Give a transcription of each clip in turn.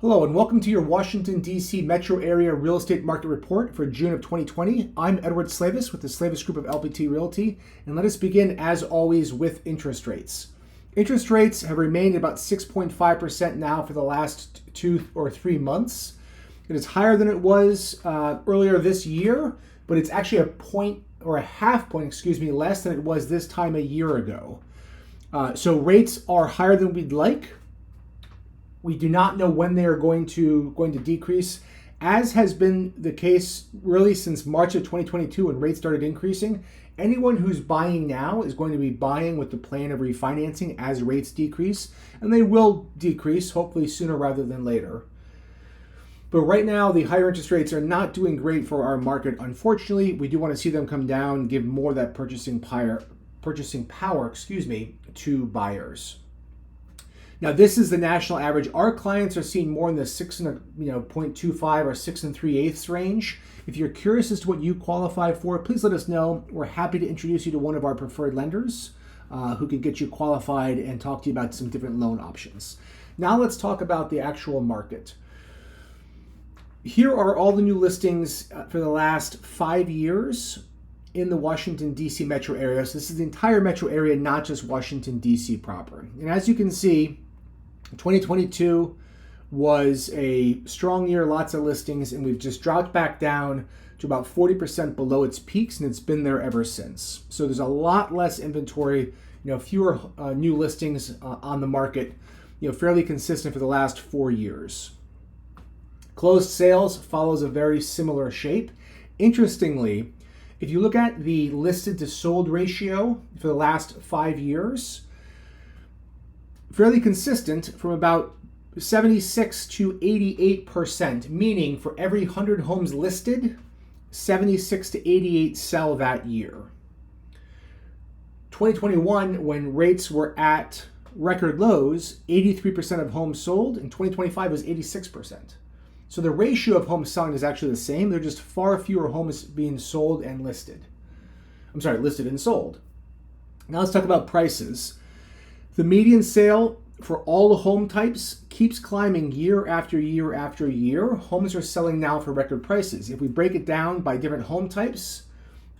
Hello and welcome to your Washington, D.C. metro area real estate market report for June of 2020. I'm Edward Slavis with the Slavis Group of LPT Realty, and let us begin as always with interest rates. Interest rates have remained about 6.5% now for the last 2 or 3 months. It is higher than it was earlier this year, but it's actually a point or a half point, less than it was this time a year ago. So rates are higher than we'd like. We do not know when they are going to decrease, as has been the case really since March of 2022 when rates started increasing. Anyone who's buying now is going to be buying with the plan of refinancing as rates decrease, and they will decrease hopefully sooner rather than later. But right now, the higher interest rates are not doing great for our market. Unfortunately, we do want to see them come down, give more of that purchasing power, to buyers. Now, this is the national average. Our clients are seeing more in the 0.25 or 6 3/8 range. If you're curious as to what you qualify for, please let us know. We're happy to introduce you to one of our preferred lenders who can get you qualified and talk to you about some different loan options. Now let's talk about the actual market. Here are all the new listings for the last 5 years in the Washington, D.C. metro area. So this is the entire metro area, not just Washington, D.C. proper. And as you can see, 2022 was a strong year, lots of listings, and we've just dropped back down to about 40% below its peaks, and it's been there ever since. So there's a lot less inventory, fewer new listings on the market, fairly consistent for the last 4 years. Closed sales follows a very similar shape. Interestingly, if you look at the listed to sold ratio for the last 5 years, fairly consistent from about 76 to 88%, meaning for every 100 homes listed, 76 to 88 sell that year. 2021, when rates were at record lows, 83% of homes sold, and 2025 was 86%. So the ratio of homes selling is actually the same. There are just far fewer homes being sold and listed. Listed and sold. Now let's talk about prices. The median sale for all the home types keeps climbing year after year after year. Homes are selling now for record prices. If we break it down by different home types,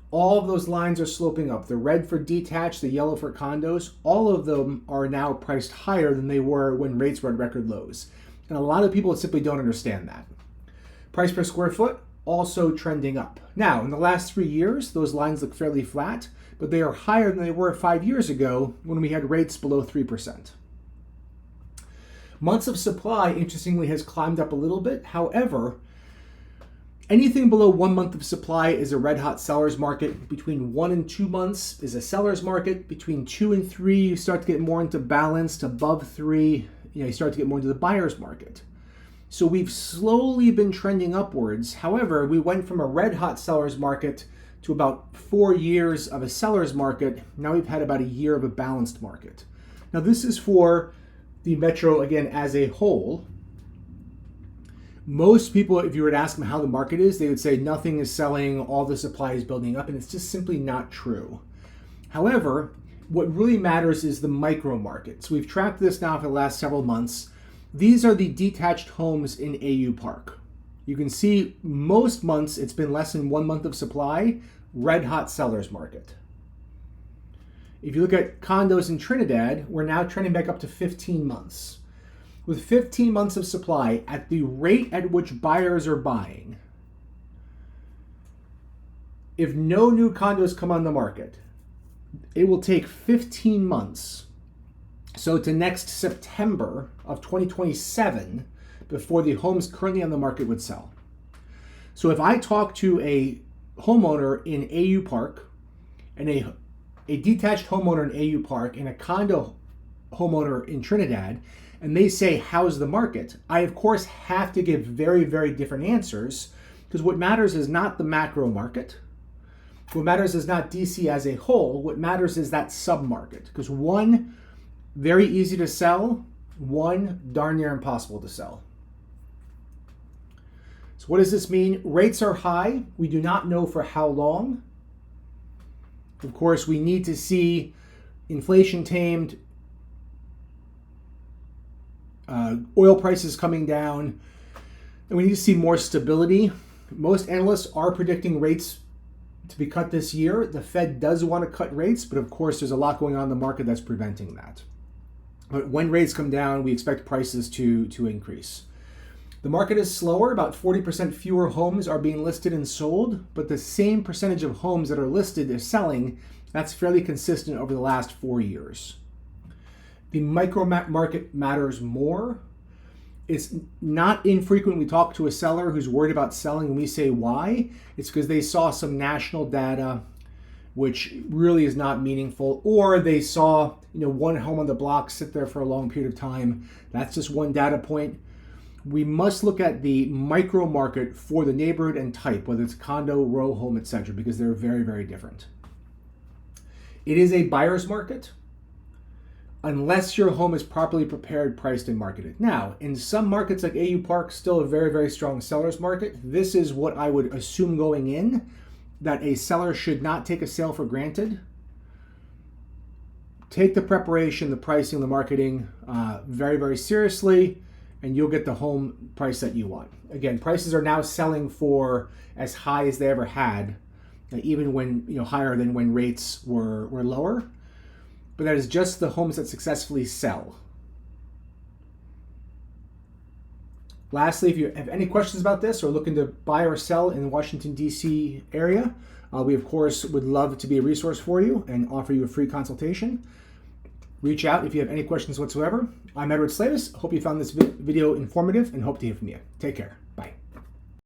all of those lines are sloping up. The red for detached, the yellow for condos, all of them are now priced higher than they were when rates were at record lows. And a lot of people simply don't understand that. Price per square foot also trending up. Now, in the last 3 years, those lines look fairly flat, but they are higher than they were 5 years ago when we had rates below 3%. Months of supply, interestingly, has climbed up a little bit. However, anything below 1 month of supply is a red-hot seller's market. Between 1 and 2 months is a seller's market. Between 2 and 3, you start to get more into balanced. Above 3, you start to get more into the buyer's market. So we've slowly been trending upwards. However, we went from a red-hot seller's market to about 4 years of a seller's market. Now we've had about a year of a balanced market. Now this is for the metro, again, as a whole. Most people, if you were to ask them how the market is, they would say nothing is selling, all the supply is building up, and it's just simply not true. However, what really matters is the micro market. So we've tracked this now for the last several months. These are the detached homes in AU Park. You can see most months it's been less than 1 month of supply, red hot seller's market. If you look at condos in Trinidad, we're now trending back up to 15 months. With 15 months of supply at the rate at which buyers are buying, if no new condos come on the market, it will take 15 months, so to next September of 2027, before the homes currently on the market would sell. So if I talk to a homeowner in AU Park and a detached homeowner in AU Park and a condo homeowner in Trinidad, and they say, how's the market? I, of course, have to give very, very different answers, because what matters is not the macro market. What matters is not DC as a whole. What matters is that sub-market, because one, very easy to sell, one, darn near impossible to sell. So what does this mean? Rates are high. We do not know for how long. Of course, we need to see inflation tamed, oil prices coming down, and we need to see more stability. Most analysts are predicting rates to be cut this year. The Fed does want to cut rates, but of course there's a lot going on in the market that's preventing that. But when rates come down, we expect prices to increase. The market is slower. About 40% fewer homes are being listed and sold, but the same percentage of homes that are listed is selling. That's fairly consistent over the last 4 years. The micro market matters more. It's not infrequent we talk to a seller who's worried about selling and we say why. It's because they saw some national data which really is not meaningful, or they saw one home on the block sit there for a long period of time. That's just one data point. We must look at the micro market for the neighborhood and type, whether it's condo, row home, etc., because they're very, very different. It is a buyer's market unless your home is properly prepared, priced, and marketed. Now, in some markets like AU Park, still a very, very strong seller's market. This is what I would assume going in, that a seller should not take a sale for granted. Take the preparation, the pricing, the marketing very, very seriously, and you'll get the home price that you want. Again, prices are now selling for as high as they ever had, even when higher than when rates were lower. But that is just the homes that successfully sell. Lastly, if you have any questions about this or looking to buy or sell in the Washington, D.C. area, we, of course, would love to be a resource for you and offer you a free consultation. Reach out if you have any questions whatsoever. I'm Edward Slavis. Hope you found this video informative and hope to hear from you. Take care.